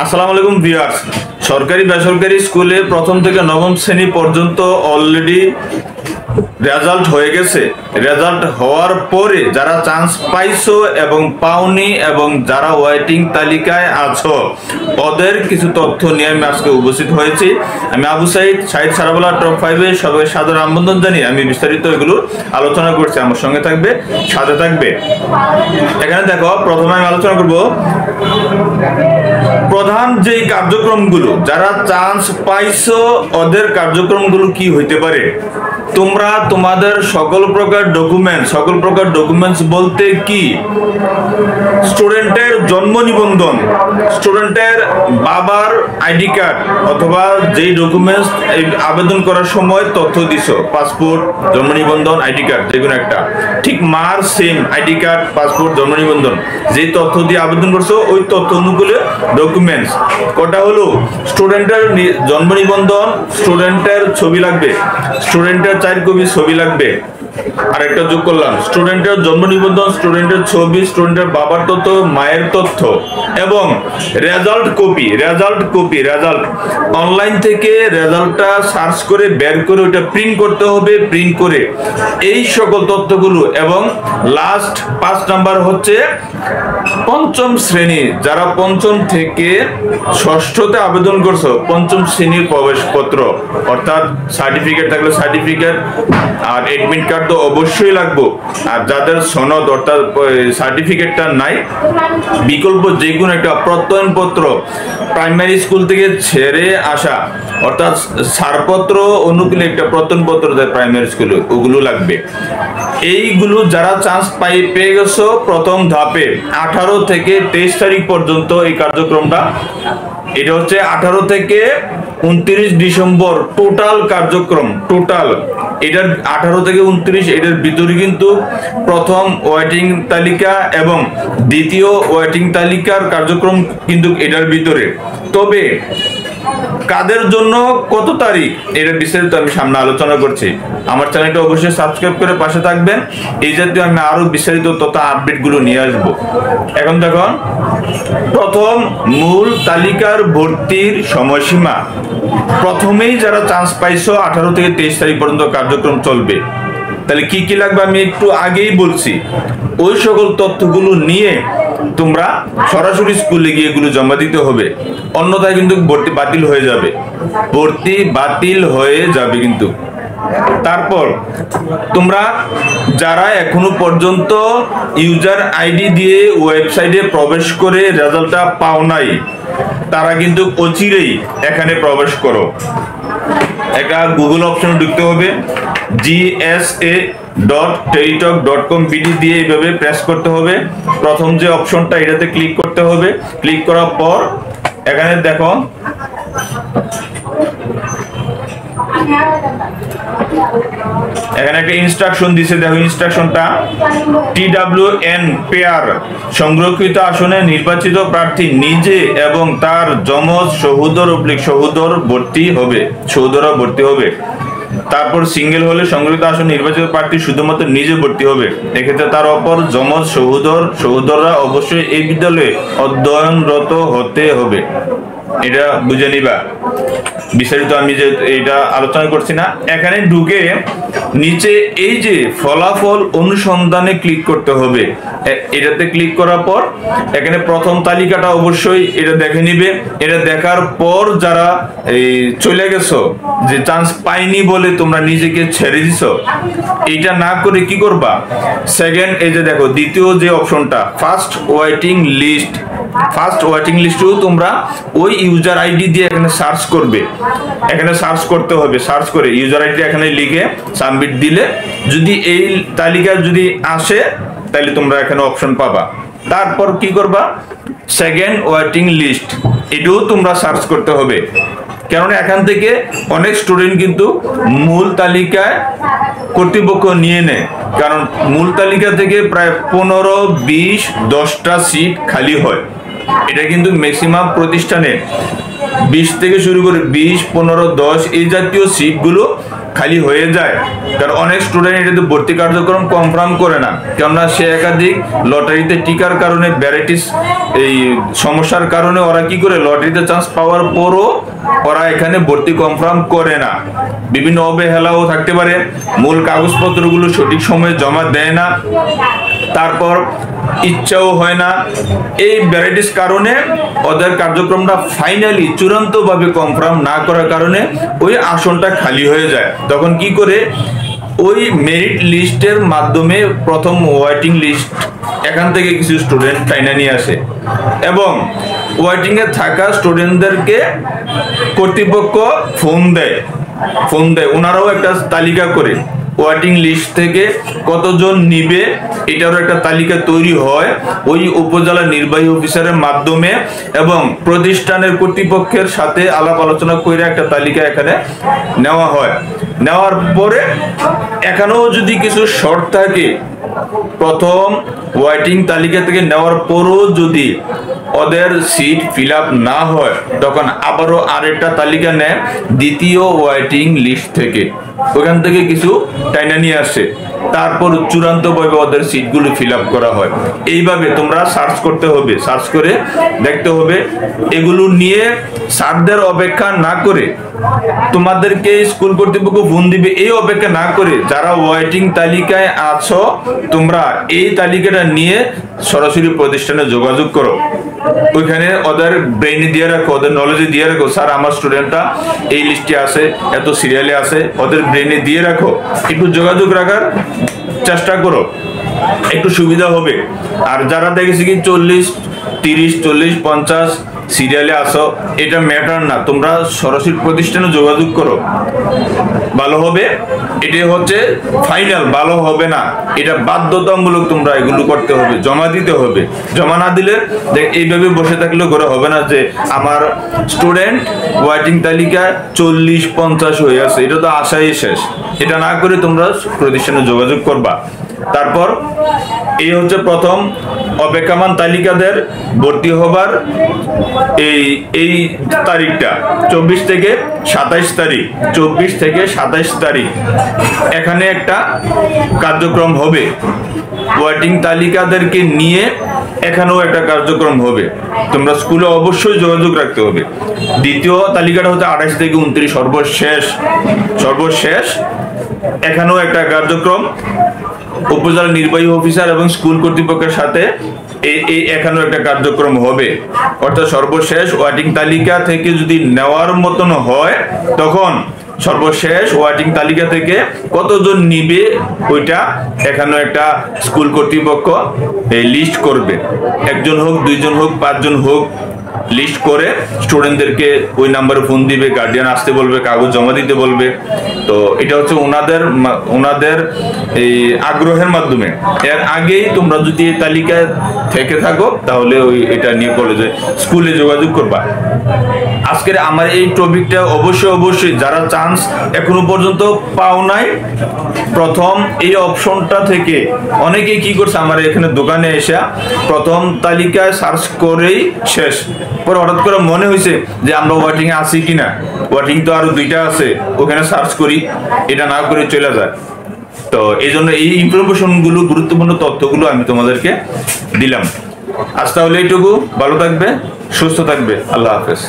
আসসালামু আলাইকুম ভিউয়ার্স। সরকারি বেসরকারি স্কুলে প্রথম থেকে নবম শ্রেণী পর্যন্ত অলরেডি রেজাল্ট হয়ে গেছে। রেজাল্ট হওয়ার পরে যারা চান্স পাইছো এবং পাওনি এবং যারা ওয়েটিং তালিকায় আছো ওদের কিছু তথ্য নিয়ে আমি আজকে উপস্থিত হয়েছি। আমি আবু সাইদ সারাবলা টপ 5-এ সবাই সাদর আমন্ত্রণ জানিয়ে আমি বিস্তারিত এগুলো আলোচনা করছি। আমার সঙ্গে থাকবে, সাথে থাকবে। এখানে দেখো, প্রথমে আমি আলোচনা করব প্রধান যেই কার্যক্রমগুলো, যারা চান্স পাইছো ওদের কার্যক্রমগুলো কি হইতে পারে। তোমরা তোমাদের সকল প্রকার ডকুমেন্টস বলতে কি, স্টুডেন্টের জন্ম নিবন্ধন, স্টুডেন্টের বাবার আইডি কার্ড অথবা যেই ডকুমেন্টস আবেদন করার সময় তথ্য দিছো, পাসপোর্ট, জন্ম নিবন্ধন, আইডি কার্ড যেকোনো একটা, ঠিক মার সেম আইডি কার্ড, পাসপোর্ট, জন্ম নিবন্ধন যেই তথ্য দিয়ে আবেদন করছো ওই তথ্য অনুকূলে ডকুমেন্টস কটা হলো, স্টুডেন্টের জন্ম নিবন্ধন, স্টুডেন্টের ছবি লাগবে, স্টুডেন্টের 4 কপি ছবি লাগবে। আরেকটা যোগ করলাম, স্টুডেন্টের জন্ম নিবন্ধন, স্টুডেন্টের ছবি, স্টুডেন্টের বাবার তথ্য, মায়ের তথ্য এবং রেজাল্ট অনলাইন থেকে রেজাল্টটা সার্চ করে বের করে ওটা প্রিন্ট করতে হবে। প্রিন্ট করে এই সকল তথ্যগুলো এবং লাস্ট 5 নাম্বার হচ্ছে পঞ্চম শ্রেণী, যারা পঞ্চম থেকে ষষ্ঠতে আবেদন করছো, পঞ্চম শ্রেণীর প্রবেশপত্র অর্থাৎ সার্টিফিকেট থাকলে সার্টিফিকেট আর এডমিট কার্ড তো অবশ্যই লাগবে। আর যাদের সনদ অর্থাৎ সার্টিফিকেটটা নাই, বিকল্প যে কোনো একটা প্রত্যয়নপত্র প্রাইমারি স্কুল থেকে ছেড়ে আসা অর্থাৎ ছাড়পত্র অনুকূলে একটা প্রত্যয়নপত্র দেয় প্রাইমারি স্কুলে, ওগুলো লাগবে। এইগুলো যারা চান্স পেয়ে গেছো প্রথম ধাপে 18 থেকে 23 তারিখ পর্যন্ত এই কার্যক্রমটা, এটা হচ্ছে 18 থেকে 29 ডিসেম্বর টোটাল কার্যক্রম। এটার 18 থেকে 29 এটার ভিতরে কিন্তু প্রথম ওয়েটিং তালিকা এবং দ্বিতীয় ওয়েটিং তালিকার কার্যক্রম কিন্তু এটার ভিতরে। তবে কাদের জন্য কত তারিখ এটা বিস্তারিত আমি সামনে আলোচনা করছি। আমার চ্যানেলটা অবশ্যই সাবস্ক্রাইব করে পাশে থাকবেন, এই জাতীয় আমি আরো বিস্তারিত তথা আপডেট গুলো নিয়ে আসবো। এখন দেখুন, প্রথম মূল তালিকার ভর্তির সময়সীমা। প্রথমেই যারা চান্স পাইছো 18 থেকে 23 তারিখ পর্যন্ত কার্যক্রম চলবে। তাহলে কি কি লাগবে আমি একটু আগেই বলছি, ওই সকল তথ্যগুলো নিয়ে তোমরা সরাসরি স্কুলে গিয়ে এগুলো জমা দিতে হবে, অন্যথায় কিন্তু ভর্তি বাতিল হয়ে যাবে কিন্তু। তারপর তোমরা যারা এখনো পর্যন্ত ইউজার আইডি দিয়ে ওয়েবসাইটে প্রবেশ করে রেজাল্টটা পাও নাই, তারা কিন্তু অচিরেই এখানে প্রবেশ করো। একটা গুগল অপশনে ঢুকতে হবে, gsa.teritalk.com BD দিয়ে এইভাবে প্রেস করতে হবে। প্রথম যে অপশনটা এটাতে ক্লিক করতে হবে। ক্লিক করার পর এখানে দেখো এখানে একটা ইনস্ট্রাকশন দিছে, দেখো ইনস্ট্রাকশনটা, TWN পেয়ার সংরক্ষিত আসনে নির্বাচিত প্রার্থী নিজে এবং তার যমজ সহোদর ভর্তি হবে। তারপর সিঙ্গেল হলে সংরক্ষিত আসন নির্বাচিত প্রার্থী শুধুমাত্র নিজে ভর্তি হবে। এক্ষেত্রে তার অপর যমজ সহোদররা অবশ্যই এই বিদ্যালয়ে অধ্যয়নরত হতে হবে। এটা বুঝে নিবা, বিস্তারিত আমি যে এটা আলোচনা করছি না। এখানে ঢুকে নিচে এই যে ফলাফল অনুসন্ধানে ক্লিক করতে হবে। এটাতে ক্লিক করার পর এখানে প্রথম তালিকাটা অবশ্যই এটা দেখে নিবে। এটা দেখার পর যারা এই চলে গেছো, যে চান্স পাইনি বলে তোমরা নিজেকে ছেড়ে দিছো, এইটা না করে কি করবা, সেকেন্ড এই যে দেখো দ্বিতীয় যে অপশনটা ফার্স্ট ওয়েটিং লিস্টেও তোমরা ওই ইউজার আইডি দিয়ে এখানে সার্চ করবে। এখানে সার্চ করতে হবে, সার্চ করে ইউজার আইডি এখানে লিখে সাবমিট দিলে যদি এই তালিকায় যদি আসে তাহলে তোমরা এখানে অপশন পাবা। তারপর কি করবা, সেকেন্ড ওয়েটিং লিস্ট, এটাও তোমরা সার্চ করতে হবে। কারণ এখান থেকে অনেক স্টুডেন্ট কিন্তু মূল তালিকায় কর্তৃপক্ষ নিয়ে নেয়, কারণ মূল তালিকা থেকে প্রায় 15-20-10টা সিট খালি হয়। এটা কিন্তু ম্যাক্সিমাম প্রতিষ্ঠানে 20 থেকে শুরু করে 20, 15, 10 এই জাতীয় সিটগুলো খালি হয়ে যায়, কারণ অনেক স্টুডেন্ট এটাতে ভর্তি কার্যক্রম কনফার্ম করে না, কেননা সে একাধিক লটারিতে টিকার কারণে ভ্যারাইটিস এই সমস্যার কারণে ওরা কি করে লটারিতে চান্স পাওয়ার পরও ওরা এখানে ভর্তি কনফার্ম করে না। বিভিন্ন অবহেলাও থাকতে পারে, মূল কাগজপত্রগুলো সঠিক সময়ে জমা দেয় না, তারপর ইচ্ছাও হয় না। এই ভ্যারাইটিস কারণে ওদের কার্যক্রমটা ফাইনালি চূড়ান্তভাবে কনফার্ম না করার কারণে ওই আসনটা খালি হয়ে যায়। তখন কি করে ওই মেরিট লিস্টের মাধ্যমে প্রথম ওয়েটিং লিস্ট এখান থেকে কিছু স্টুডেন্ট টাইনা নিয়ে আসে এবং ওয়েটিং এ থাকা স্টুডেন্টদেরকে কর্তৃপক্ষ ফোন দেয়, ওনারাও একটা তালিকা করে ওয়েটিং লিস্ট থেকে কতজন নিবে এটারও একটা তালিকা তৈরি হয় ওই উপজেলা নির্বাহী অফিসারের মাধ্যমে, এবং প্রতিষ্ঠানের কর্তৃপক্ষের সাথে আলাপ আলোচনা করে একটা তালিকা এখানে নেওয়া হয়। নেওয়ার পরে এখানেও যদি কিছু শর্ট থাকে, প্রথম ওয়েটিং তালিকা থেকে নেওয়ার পরও যদি ওদের সিট ফিল আপ না হয়, তখন আবারও আরেকটা তালিকা নেয় দ্বিতীয় ওয়েটিং লিস্ট থেকে, ওখান থেকে কিছু টাইনা নিয়ে আসে, তারপর চূড়ান্তভাবে ওদের সিটগুলো ফিল আপ করা হয়। এইভাবে তোমরা সার্চ করতে হবে, সার্চ করে দেখতে হবে। এগুলো নিয়ে স্যারদের অপেক্ষা না করে, তোমাদেরকে স্কুল কর্তৃপক্ষ ফোন দিবে এই অপেক্ষা না করে, যারা ওয়েটিং তালিকায় আছো তোমরা এই তালিকাটা নিয়ে সরাসরি প্রতিষ্ঠানে যোগাযোগ করো। ওইখানে ওদের ব্রেইনে দিয়ে রাখো, ওদের নলেজে দিয়ে রাখো, স্যার আমার স্টুডেন্টটা এই লিস্টে আছে, এত সিরিয়ালে আছে, ওদের ব্রেইনে দিয়ে রাখো। একটু যোগাযোগ রাখার চেষ্টা করো, একটু সুবিধা হবে। আর যারা দেখেছি কি 40, 30, 40, 50 সিরিয়ালে আসো, এটা ম্যাটার না, তোমরা সরাসরি প্রতিষ্ঠানে যোগাযোগ করো, ভালো হবে। এটা হচ্ছে ফাইনাল, ভালো হবে না, এটা বাধ্যতামূলক, তোমরা এগুলো করতে হবে, জমা দিতে হবে। জমা না দিলে এইভাবে বসে থাকলেও করে হবে না যে আমার স্টুডেন্ট ওয়েটিং তালিকায় 40, 50 হয়ে আছে, এটা তো আশাই শেষ। এটা না করে তোমরা প্রতিষ্ঠানে যোগাযোগ করবা। তারপর এই হচ্ছে প্রথম অপেক্ষমান তালিকাদের ভর্তি হবার এই তারিখটা 24 থেকে 27 তারিখ, 24 থেকে 27 তারিখ এখানে একটা কার্যক্রম হবে। ওয়েটিং তালিকাদেরকে নিয়ে এখানেও একটা কার্যক্রম হবে, তোমরা স্কুলে অবশ্যই যোগাযোগ রাখতে হবে। দ্বিতীয় তালিকাটা হচ্ছে 28 থেকে 29, সর্বশেষ এখানেও একটা কার্যক্রম উপজেলা নির্বাহী অফিসার এবং স্কুল কর্তৃপক্ষের সাথে এখানেও একটা কার্যক্রম হবে। অর্থাৎ সর্বশেষ ওয়েটিং তালিকা থেকে যদি নেওয়ার মতন হয়, তখন সর্বশেষ ওয়েটিং তালিকা থেকে কতজন নিবে ওইটা এখানেও একটা স্কুল কর্তৃপক্ষ লিস্ট করবে। একজন হোক, 2 জন হোক, 5 জন হোক, লিস্ট করে স্টুডেন্টদেরকে ওই নাম্বারে ফোন দিবে, গার্ডিয়ান আসতে বলবে, কাগজ জমা দিতে বলবে। তো এটা হচ্ছে ওনাদের এই আগ্রহের মাধ্যমে। এর আগেই তোমরা যদি এই তালিকায় থেকে থাকো, তাহলে ওই এটা নিয়ে কলেজে স্কুলে যোগাযোগ করবা। আজকের আমার এই টপিকটা অবশ্যই যারা চান্স এখনো পর্যন্ত পাও নাই, প্রথম এই অপশনটা থেকে অনেকেই কি করছে, আমার এখানে দোকানে এসে প্রথম তালিকায় সার্চ করেই শেষ। পরে হঠাৎ করে মনে হয়েছে যে আমরা ওয়েটিং এ আছি কিনা, ওয়েটিং তো আরো 2টা আছে, ওখানে সার্চ করি, এটা না করে চলে যায়। তো এই জন্য এই ইনফরমেশন গুলো, গুরুত্বপূর্ণ তথ্যগুলো আমি তোমাদেরকে দিলাম। আজ তাহলে এইটুকু, ভালো থাকবে, সুস্থ থাকবে, আল্লাহ হাফেজ।